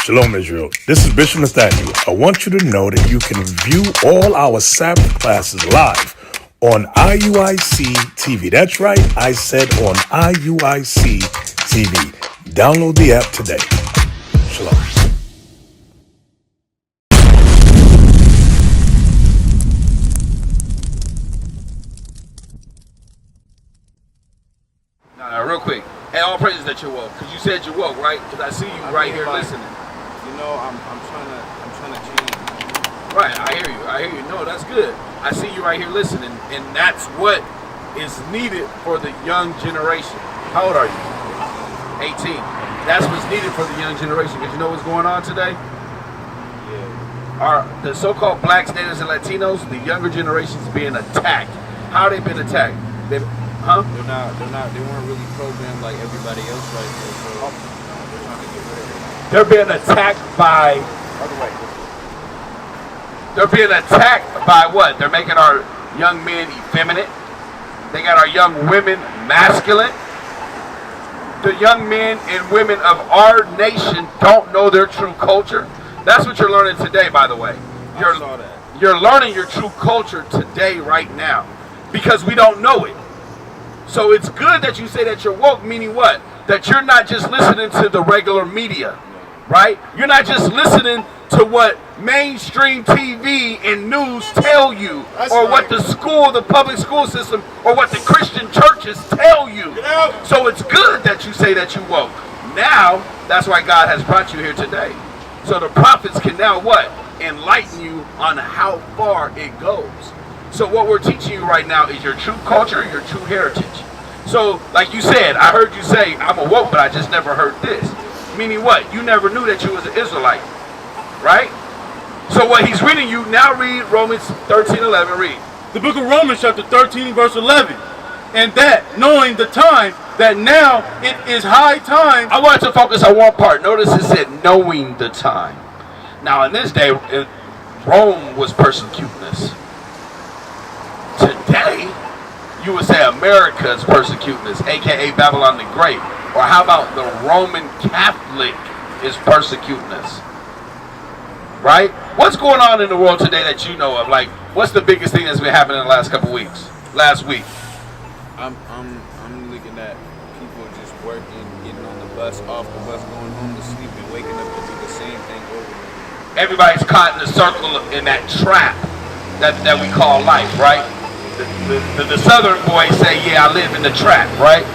Shalom, Israel. This is Bishop Nathaniel. I want you to know that you can view all our Sabbath classes live on IUIC TV. That's right, I said on IUIC TV. Download the app today. Shalom. Now, real quick. Hey, all praises that you're woke, because you said you're woke, right? Because I see you right here listening. You know, I'm trying to change. Right, I hear you. No, that's good. I see you right here listening, and that's what is needed for the young generation. How old are you? 18. That's what's needed for the young generation, because you know what's going on today? Yeah. The so-called blacks, natives, and Latinos, the younger generation's being attacked. How they been attacked? They weren't really programmed like everybody else right now, so they're trying to get rid of it. They're being attacked by... They're being attacked by what? They're making our young men effeminate. They got our young women masculine. The young men and women of our nation don't know their true culture. That's what you're learning today, by the way. You're learning your true culture today, right now, because we don't know it. So it's good that you say that you're woke, meaning what? That you're not just listening to the regular media, right? You're not just listening to what mainstream TV and news tell you, or what the public school system, or what the Christian churches tell you. So it's good that you say that you woke. Now, that's why God has brought you here today. So the prophets can now what? Enlighten you on how far it goes. So what we're teaching you right now is your true culture, your true heritage. So, like you said, I heard you say, I'm awoke, but I just never heard this. Meaning what? You never knew that you was an Israelite, right? So what he's reading you, now read Romans 13:11, read. The book of Romans chapter 13 verse 11. And that, knowing the time, that now it is high time. I want to focus on one part. Notice it said, knowing the time. Now in this day, Rome was persecuting us. Today, you would say America is persecuting us, aka Babylon the Great. Or how about the Roman Catholic is persecuting us? Right? What's going on in the world today that you know of? Like, what's the biggest thing that's been happening in the last couple weeks? Last week? I'm looking at people just working, getting on the bus, off the bus, going home to sleep, and waking up to do the same thing over again. Everybody's caught in the circle in that trap that we call life, right? The southern boys say, yeah, I live in the trap, right?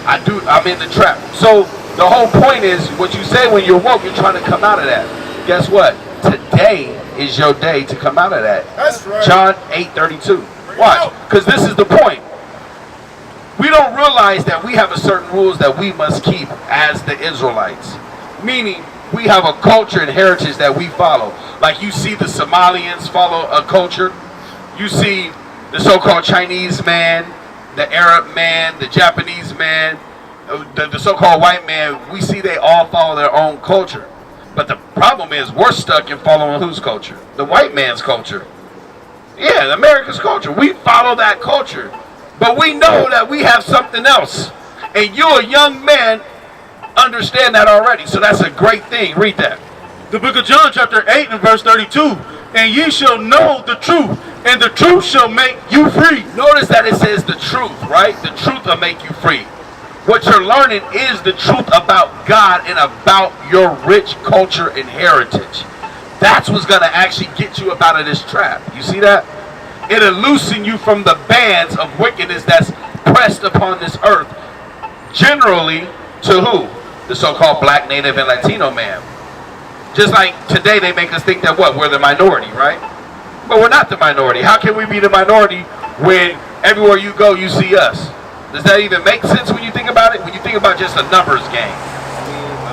I'm in the trap. So the whole point is, what you say when you're woke, you're trying to come out of that. Guess what? Today is your day to come out of that. That's right. John 8:32. Watch, because this is the point. We don't realize that we have a certain rules that we must keep as the Israelites. Meaning, we have a culture and heritage that we follow. Like you see the Somalians follow a culture. You see the so-called Chinese man, the Arab man, the Japanese man, the so-called white man. We see they all follow their own culture. But the problem is we're stuck in following whose culture? The white man's culture. Yeah, America's culture. We follow that culture. But we know that we have something else. And you, a young man, understand that already. So that's a great thing. Read that. The book of John chapter 8 and verse 32. And ye shall know the truth, and the truth shall make you free. Notice that it says the truth, right? The truth will make you free. What you're learning is the truth about God and about your rich culture and heritage. That's what's going to actually get you up out of this trap. You see that? It'll loosen you from the bands of wickedness that's pressed upon this earth. Generally, to who? The so-called black, native, and Latino man. Just like today they make us think that what? We're the minority, right? But we're not the minority. How can we be the minority when everywhere you go you see us? Does that even make sense when you think about it? When you think about just a numbers game.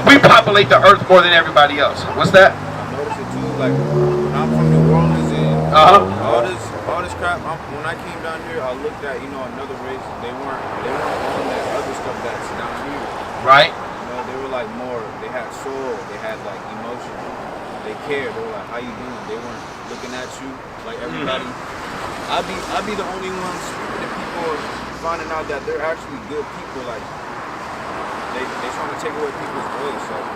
We populate the earth more than everybody else. What's that? I noticed it too, like when I'm from New Orleans and all this crap, when I came down here, I looked at, another race. They weren't on that other stuff that's down here. Right. They were like more, they had soul, they had like emotion, they cared, they were like, how you doing? They weren't looking at you like everybody. I'd be the only one speaking to people, finding out that they're actually good people, like they trying to take away people's voice, like,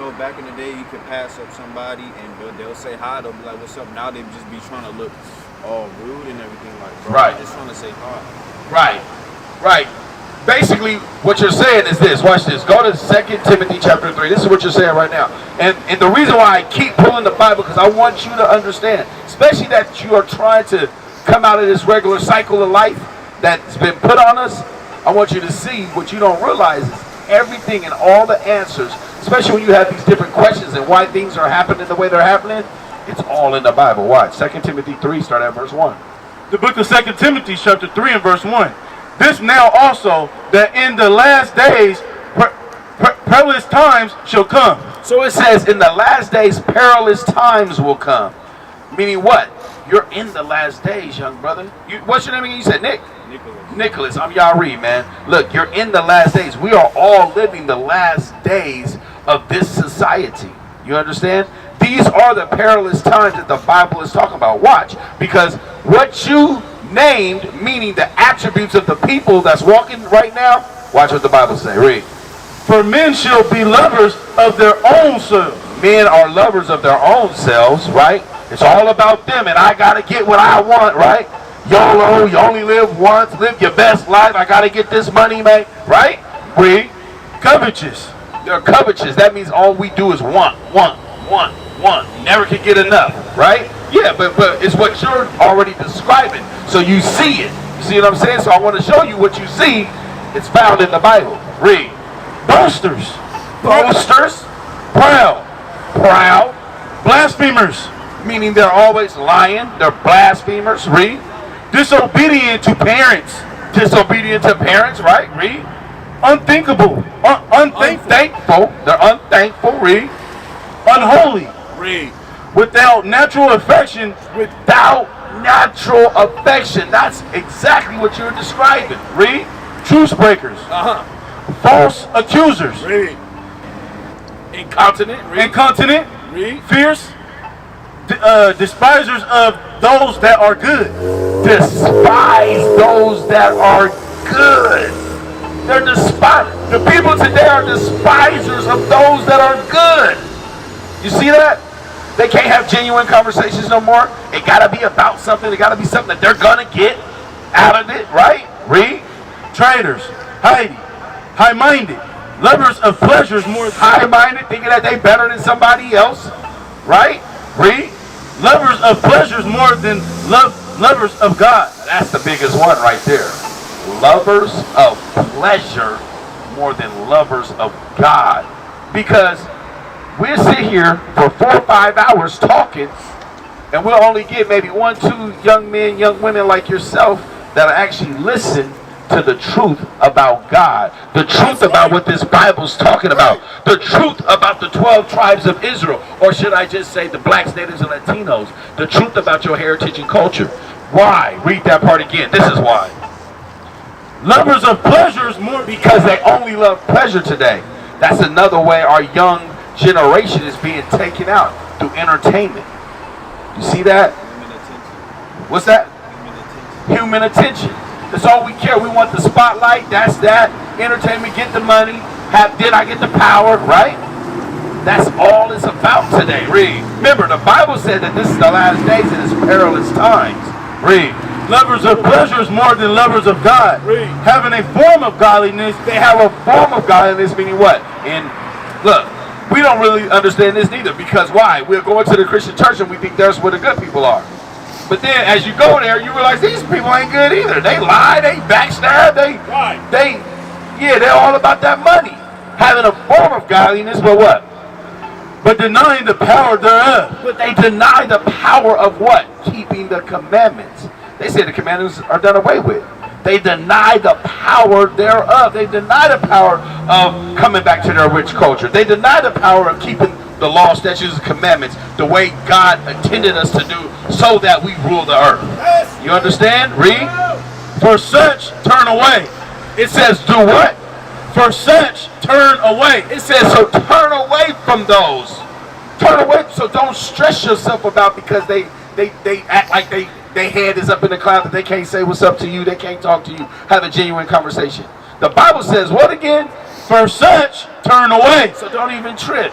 know, back in the day, you could pass up somebody and they'll say hi. They'll be like, "What's up?" Now they just be trying to look all rude and everything. Like, bro, Right. I'm just trying to say hi. Right, right. Basically, what you're saying is this. Watch this. Go to 2 Timothy chapter 3. This is what you're saying right now. And the reason why I keep pulling the Bible, because I want you to understand, especially that you are trying to come out of this regular cycle of life that's been put on us. I want you to see what you don't realize is everything and all the answers, especially when you have these different questions and why things are happening the way they're happening, it's all in the Bible. Watch. 2 Timothy 3, start at verse 1. The book of 2 Timothy chapter 3 and verse 1. This now also, that in the last days perilous times shall come. So it says, in the last days, perilous times will come. Meaning what? You're in the last days, young brother. What's your name again? You said Nick? Nicholas. I'm Yari, man. Look, you're in the last days. We are all living the last days of this society. You understand? These are the perilous times that the Bible is talking about. Watch, because what you named, meaning the attributes of the people that's walking right now, watch what the Bible say. Read. For men shall be lovers of their own selves. Men are lovers of their own selves, right? It's all about them, and I gotta get what I want, right? YOLO, you only live once, live your best life. I gotta get this money, man, right? Read. Covetous. They're covetous. That means all we do is want. Never can get enough, right? Yeah, but it's what you're already describing. So you see it. You see what I'm saying? So I want to show you what you see. It's found in the Bible. Read. Boasters. Boasters. Proud. Blasphemers. Meaning they're always lying. They're blasphemers. Read. Disobedient to parents. Disobedient to parents, right? Read. Unthinkable. Unthankful. They're unthankful. Read. Unholy. Read. Without natural affection. Without natural affection. That's exactly what you're describing. Read. Truce breakers. False accusers. Read. Incontinent. Read. Incontinent. Read. Fierce. Despisers of those that are good. Despise those that are good. They're despised. The people today are despisers of those that are good. You see that? They can't have genuine conversations no more. It gotta be about something. It gotta be something that they're gonna get out of it, right? Read. Traitors. High-minded. Lovers of pleasures more. High-minded, thinking that they better than somebody else, right? Read. Lovers of pleasures more than lovers of God. That's the biggest one right there. Lovers of pleasure more than lovers of God. Because we'll sit here for 4 or 5 hours talking, and we'll only get maybe 1, 2 young men, young women like yourself that'll actually listen to the truth about God, the truth about what this Bible's talking about, the truth about the 12 tribes of Israel, or should I just say the blacks, natives, and Latinos, the truth about your heritage and culture. Why? Read that part again. This is why. Lovers of pleasures more. Because they only love pleasure today. That's another way our young generation is being taken out, through entertainment. You see that? Human attention. What's that? Human attention. Human attention. That's all we care. We want the spotlight. That's that. Entertainment, get the money. Did I get the power? Right? That's all it's about today. Read. Remember, the Bible said that this is the last days and it's perilous times. Read. Lovers of pleasures more than lovers of God. Read. Having a form of godliness. They have a form of godliness, meaning what? And look, we don't really understand this neither. Because why? We're going to the Christian church and we think that's where the good people are. But then as you go there, you realize these people ain't good either. They lie, they backstab, they're all about that money. Having a form of godliness, but what? But denying the power thereof. But they deny the power of what? Keeping the commandments. They say the commandments are done away with. They deny the power thereof. They deny the power of coming back to their rich culture. They deny the power of keeping the law, statutes, and commandments the way God intended us to do so that we rule the earth. You understand? Read. For such turn away. It says do what? For such turn away. It says so turn away from those. Turn away. So don't stress yourself about because they act like their head is up in the cloud that they can't say what's up to you. They can't talk to you. Have a genuine conversation. The Bible says what again? For such turn away. So don't even trip.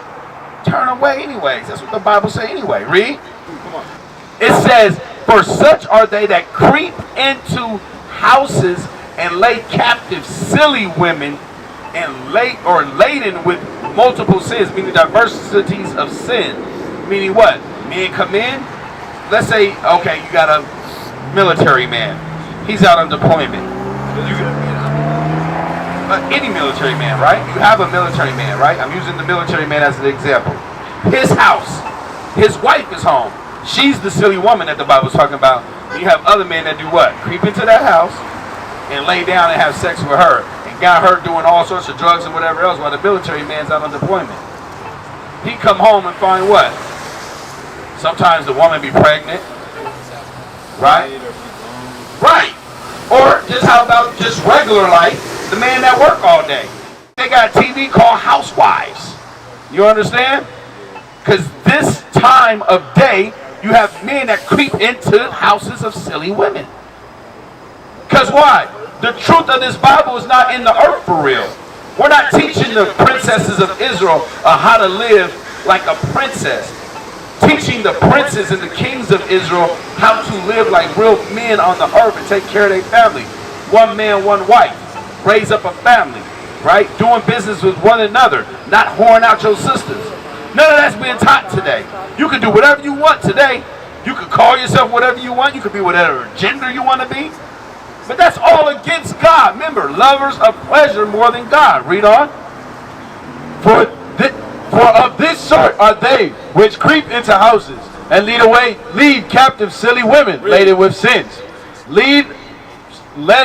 turn away anyways. That's what the Bible says anyway. Read. It says, for such are they that creep into houses and lay captive silly women and laden with multiple sins, meaning diversities of sin. Meaning what? Men come in. Let's say, okay, you got a military man. He's out on deployment. Any military man, right? You have a military man, right? I'm using the military man as an example. His house. His wife is home. She's the silly woman that the Bible's talking about. You have other men that do what? Creep into that house and lay down and have sex with her. And got her doing all sorts of drugs and whatever else while the military man's out on deployment. He come home and find what? Sometimes the woman be pregnant. Right? Right. Or just how about just regular life? The man that work all day. They got a TV called Housewives. You understand? Because this time of day, you have men that creep into houses of silly women. Because why? The truth of this Bible is not in the earth for real. We're not teaching the princesses of Israel how to live like a princess. Teaching the princes and the kings of Israel how to live like real men on the earth and take care of their family. One man, one wife. Raise up a family. Right? Doing business with one another. Not whoring out your sisters. None of that's being taught today. You can do whatever you want today. You can call yourself whatever you want. You can be whatever gender you want to be. But that's all against God. Remember, lovers of pleasure more than God. Read on. For of this sort are they which creep into houses and lead captive silly women laden with sins, led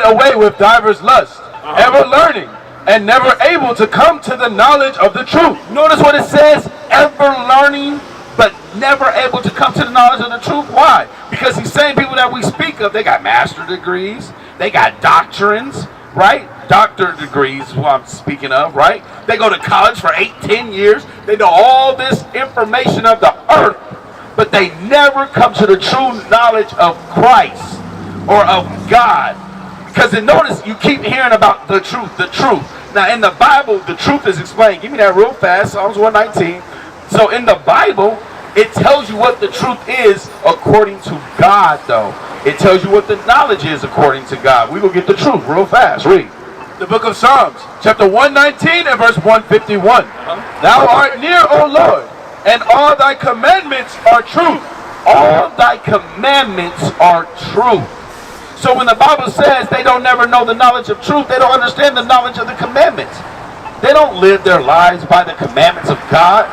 away with divers lusts, ever learning and never able to come to the knowledge of the truth. Notice what it says, ever learning but never able to come to the knowledge of the truth. Why? Because these same people that we speak of, they got master degrees, they got doctrines, right? Doctor degrees is what I'm speaking of, right? They go to college for 8-10 years. They know all this information of the earth, but they never come to the true knowledge of Christ or of God. Because notice, you keep hearing about the truth, the truth. Now in the Bible, the truth is explained. Give me that real fast, Psalms 119. So in the Bible, it tells you what the truth is according to God, though. It tells you what the knowledge is according to God. We will get the truth real fast. Read. The book of Psalms, chapter 119 and verse 151. Thou art near, O Lord, and all thy commandments are truth. All thy commandments are truth. So when the Bible says they don't never know the knowledge of truth, they don't understand the knowledge of the commandments. They don't live their lives by the commandments of God,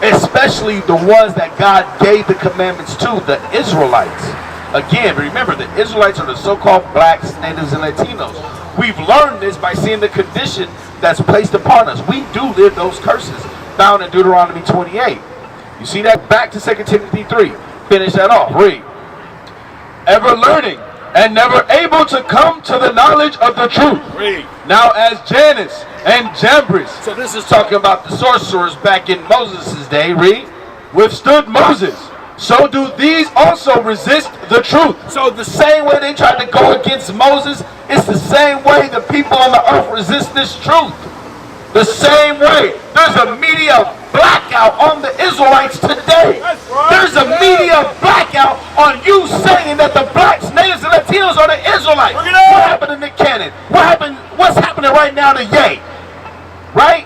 especially the ones that God gave the commandments to, the Israelites. Again, remember, the Israelites are the so-called blacks, natives, and Latinos. We've learned this by seeing the condition that's placed upon us. We do live those curses found in Deuteronomy 28. You see that? Back to 2 Timothy 3. Finish that off. Read. Ever learning and never able to come to the knowledge of the truth. Read. Now as Jannes and Jambres. So this is talking about the sorcerers back in Moses' day. Read. Withstood Moses. So do these also resist the truth. So the same way they tried to go against Moses, it's the same way the people on the earth resist this truth. The same way. There's a media blackout on the Israelites today. There's a media blackout on you saying that the blacks, natives, and Latinos are the Israelites. What happened to Nick Cannon? What's happening right now to Ye? Right?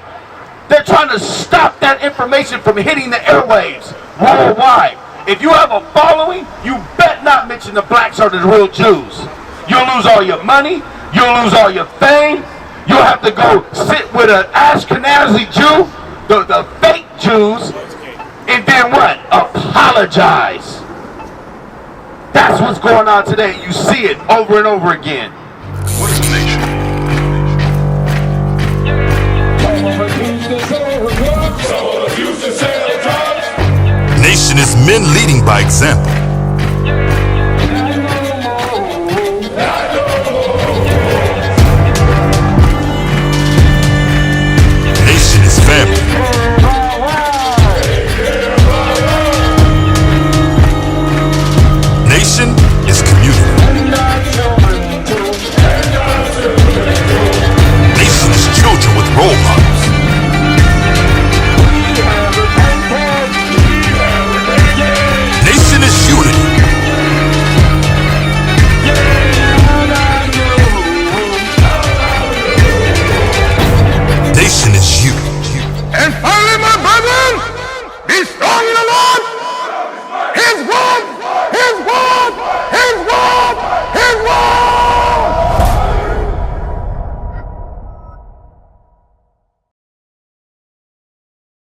They're trying to stop that information from hitting the airwaves worldwide. If you have a following, you bet not mention the blacks are the real Jews. You'll lose all your money. You'll lose all your fame. You'll have to go sit with an Ashkenazi Jew, the fake Jews, and then what? Apologize. That's what's going on today. You see it over and over again. What is the nation? Nation is men leading by example.